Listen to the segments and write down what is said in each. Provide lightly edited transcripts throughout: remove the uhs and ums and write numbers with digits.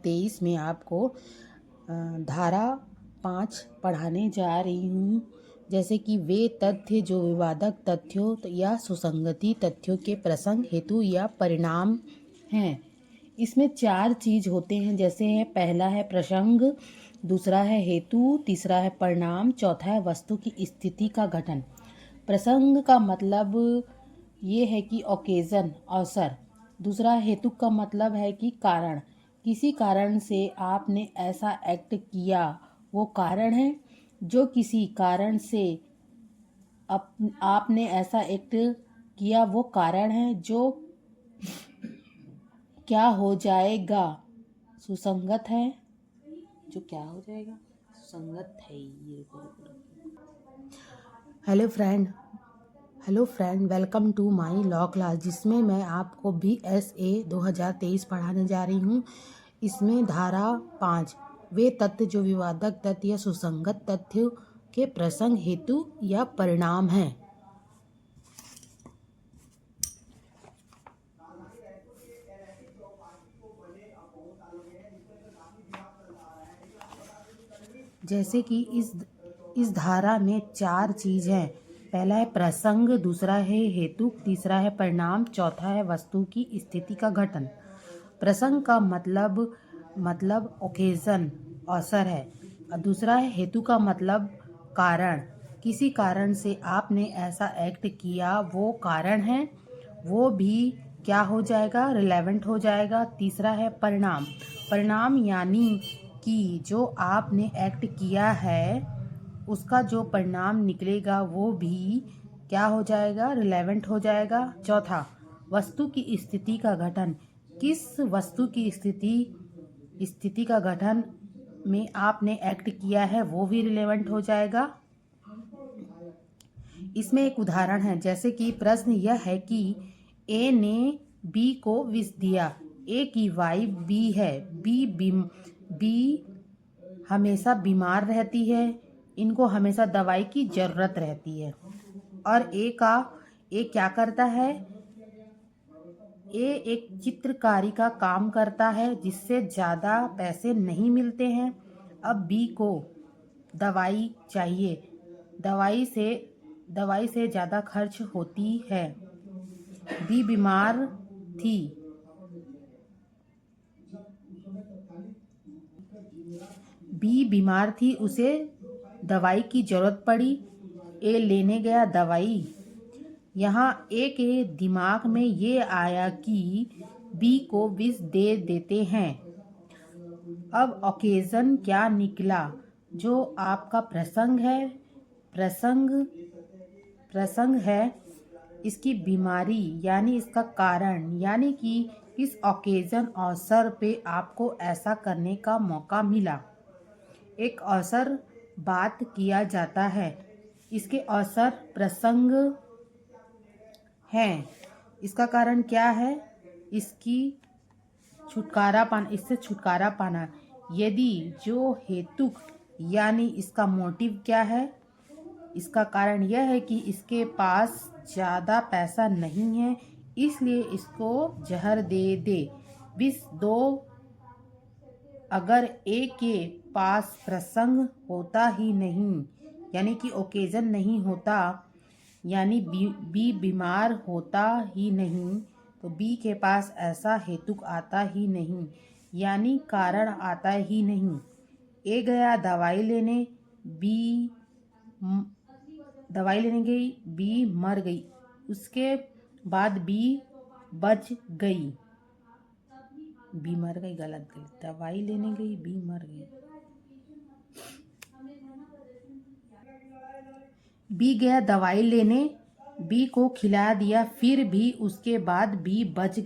2023 में आपको धारा 5 पढ़ाने जा रही हूँ। जैसे कि वे तथ्य जो विवादक तथ्यों या सुसंगति तथ्यों के प्रसंग हेतु या परिणाम हैं। इसमें 4 चीज़ होते हैं, जैसे है पहला है प्रसंग, दूसरा है हेतु, तीसरा है परिणाम, चौथा है वस्तु की स्थिति का गठन। प्रसंग का मतलब ये है कि ओकेज़न, अवसर। दूसरा हेतु का मतलब है कि कारण, किसी कारण से आपने ऐसा एक्ट किया वो कारण है। जो किसी कारण से आपने ऐसा एक्ट किया वो कारण है। जो क्या हो जाएगा सुसंगत है। जो क्या हो जाएगा सुसंगत है। ये hello friend, welcome to my law class, जिसमें मैं आपको BSA 2023 पढ़ाने जा रही हूँ। इसमें धारा 5 वे तथ्य जो विवादक तथ्य या सुसंगत तथ्य के प्रसंग हेतु या परिणाम हैं। जैसे कि इस धारा में 4 चीज़ हैं। पहला है प्रसंग, दूसरा है हेतु, तीसरा है परिणाम, चौथा है वस्तु की स्थिति का गठन। प्रसंग का मतलब ओकेज़न, अवसर है। और दूसरा है हेतु का मतलब कारण, किसी कारण से आपने ऐसा एक्ट किया वो कारण है, वो भी क्या हो जाएगा, रिलेवेंट हो जाएगा। तीसरा है परिणाम यानी कि जो आपने एक्ट किया है उसका जो परिणाम निकलेगा वो भी क्या हो जाएगा, रिलेवेंट हो जाएगा। चौथा वस्तु की स्थिति का गठन, किस वस्तु की स्थिति का गठन में आपने एक्ट किया है वो भी रिलेवेंट हो जाएगा। इसमें एक उदाहरण है, जैसे कि प्रश्न यह है कि ए ने बी को विष दिया। ए की वाइफ बी है। बी हमेशा बीमार रहती है, इनको हमेशा दवाई की ज़रूरत रहती है। और ए क्या करता है, ए एक चित्रकारी का काम करता है जिससे ज़्यादा पैसे नहीं मिलते हैं। अब बी को दवाई चाहिए, दवाई से ज़्यादा खर्च होती है। बी बीमार थी, उसे दवाई की ज़रूरत पड़ी। ए लेने गया दवाई। यहाँ ए के दिमाग में ये आया कि बी को विष दे देते हैं। अब ओकेज़न क्या निकला, जो आपका प्रसंग है इसकी बीमारी यानी इसका कारण, यानी कि इस ओकेज़न अवसर पे आपको ऐसा करने का मौका मिला। एक अवसर बात किया जाता है, इसके अवसर प्रसंग हैं। इसका कारण क्या है, इससे छुटकारा पाना। यदि जो हेतुक यानी इसका मोटिव क्या है, इसका कारण यह है कि इसके पास ज़्यादा पैसा नहीं है, इसलिए इसको जहर दे विष दो। अगर ए के पास प्रसंग होता ही नहीं, यानी कि ओकेज़न नहीं होता, यानी बी बीमार होता ही नहीं, तो बी के पास ऐसा हेतुक आता ही नहीं, यानी कारण आता ही नहीं। ए गया दवाई लेने गई, बी मर गई। उसके बाद बी बच गई। बी मर गई, गलत दवाई लेने गई, बी मर गई। बी गया दवाई लेने, बी को खिला दिया, फिर भी उसके बाद बी बच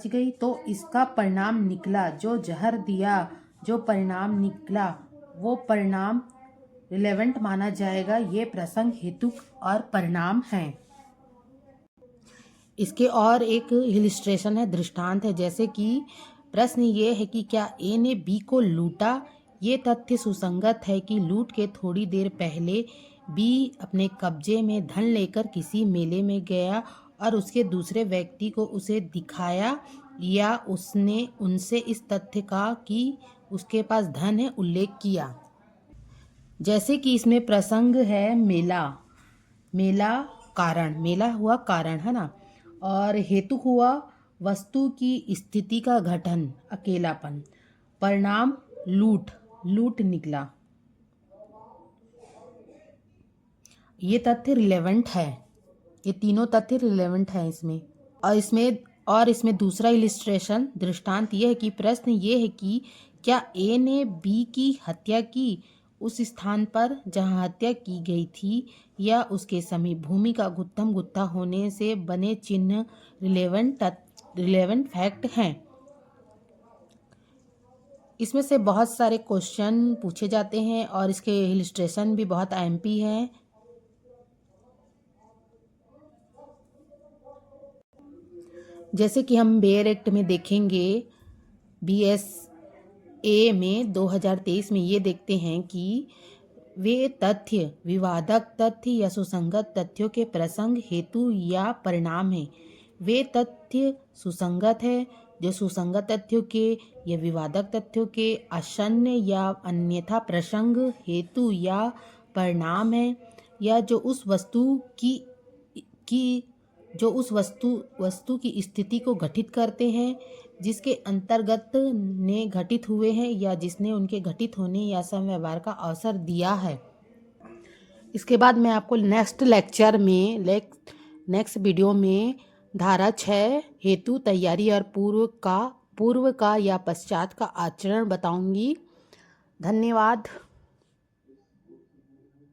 गई तो इसका परिणाम निकला। जो जहर दिया, जो परिणाम निकला वो परिणाम रिलेवेंट माना जाएगा। ये प्रसंग, हेतु और परिणाम हैं। इसके और एक इलिस्ट्रेशन है, दृष्टांत है। जैसे कि प्रश्न ये है कि क्या ए ने बी को लूटा। ये तथ्य सुसंगत है कि लूट के थोड़ी देर पहले बी अपने कब्जे में धन लेकर किसी मेले में गया और उसके दूसरे व्यक्ति को उसे दिखाया या उसने उनसे इस तथ्य का कि उसके पास धन है उल्लेख किया। जैसे कि इसमें प्रसंग है मेला, मेला कारण, मेला हुआ कारण है ना, और हेतु हुआ वस्तु की स्थिति का गठन, अकेलापन। परिणाम लूट, लूट निकला। ये तथ्य रिलेवेंट है, ये तीनों तथ्य रिलेवेंट है इसमें। और इसमें दूसरा इलिस्ट्रेशन दृष्टांत ये है कि प्रश्न ये है कि क्या ए ने बी की हत्या की उस स्थान पर जहां हत्या की गई थी या उसके समीप। भूमि का गुत्थम गुत्था होने से बने चिन्ह रिलेवेंट फैक्ट हैं। इसमें से बहुत सारे क्वेश्चन पूछे जाते हैं और इसके इलिस्ट्रेशन भी बहुत आईएमपी हैं। जैसे कि हम बेयर एक्ट में देखेंगे, BSA में 2023 में ये देखते हैं कि वे तथ्य विवादक तथ्य या सुसंगत तथ्यों के प्रसंग, हेतु या परिणाम हैं। वे तथ्य सुसंगत है जो सुसंगत तथ्यों के या विवादक तथ्यों के आसन्न या अन्यथा प्रसंग, हेतु या परिणाम है, या जो उस वस्तु की स्थिति को घटित करते हैं जिसके अंतर्गत ने घटित हुए हैं या जिसने उनके घटित होने या समव्यवहार का अवसर दिया है। इसके बाद मैं आपको नेक्स्ट वीडियो में धारा 6 हेतु, तैयारी और पूर्व का या पश्चात का आचरण बताऊंगी। धन्यवाद।